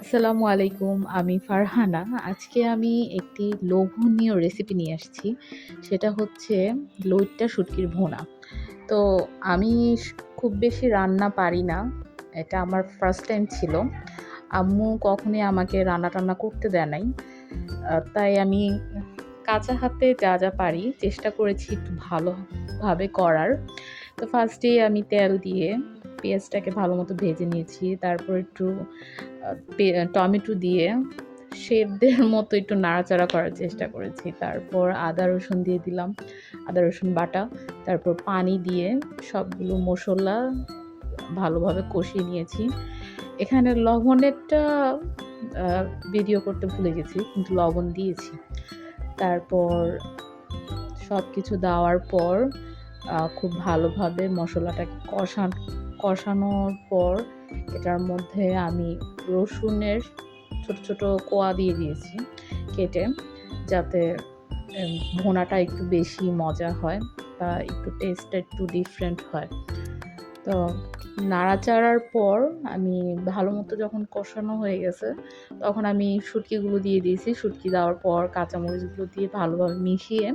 আসসালামু আলাইকুম। আমি ফারহানা। আজকে আমি একটি লোভনীয় রেসিপি নিয়ে আসছি। সেটা হচ্ছে লইট্টা শুটকির ভুনা। তো আমি খুব বেশি রান্না পারি না। এটা আমার ফার্স্ট টাইম ছিল। আম্মু কখনোই আমাকে রান্না-টান্না করতে দেয় নাই। তাই আমি কাঁচা হাতে যা পারি চেষ্টা করেছি একটু ভালোভাবে করার। তো ফার্স্টেই আমি তেল দিয়ে পেঁয়াজটাকে ভালোমতো ভেজে নিয়েছি। তারপর একটু আ পে টমেটো দিয়ে শেফদের মতো একটু নাড়াচাড়া করার চেষ্টা করেছি। তারপর আদা রসুন দিয়ে দিলাম। আদা রসুন বাটা। তারপর পানি দিয়ে সবগুলো মসলা ভালোভাবে কষিয়ে নিয়েছি। এখানে লবণেরটা আ ভিডিও করতে ভুলে গেছি। কিন্তু লবণ দিয়েছি। তারপর সবকিছু দেওয়ার পর খুব ভালোভাবে মসলাটাকে কষানোর পর এটার মধ্যে আমি রসুনের ছোট কোয়া দিয়ে দিয়েছি কেটে, যাতে ভুনাটা একটু বেশি মজা হয় বা একটু টেস্টটা একটু ডিফারেন্ট হয়। তো নাড়াচাড়ার পর আমি ভালোমতো যখন কষানো হয়ে গেছে, তখন আমি শুটকিগুলো দিয়ে দিয়েছি। শুটকি দেওয়ার পর কাঁচামরিচগুলো দিয়ে ভালোভাবে মিশিয়ে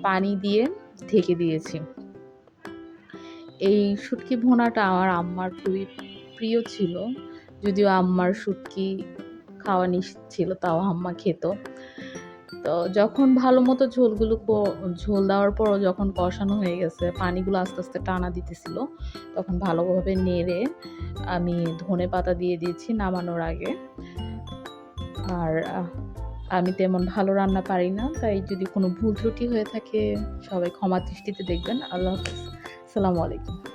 পানি দিয়ে ঢেকে দিয়েছি। এই শুটকি ভুনাটা আমার আম্মার খুবই প্রিয় ছিল। যদিও আম্মার শুটকি খাওয়া নিষেধ ছিল, তাও আম্মা খেত। তো যখন ভালোমতো ঝোল দেওয়ার পরও যখন কষানো হয়ে গেছে, পানিগুলো আস্তে টানা দিতেছিল, তখন ভালোভাবে নেড়ে আমি ধনেপাতা দিয়ে দিয়েছি নামানোর আগে। আর আমি তেমন ভালো রান্না পারি না। তাই যদি কোনো ভুল ত্রুটি হয়ে থাকে সবাই ক্ষমা দৃষ্টিতে দেখবেন। আল্লাহ হাফেজ। আসসালামু আলাইকুম।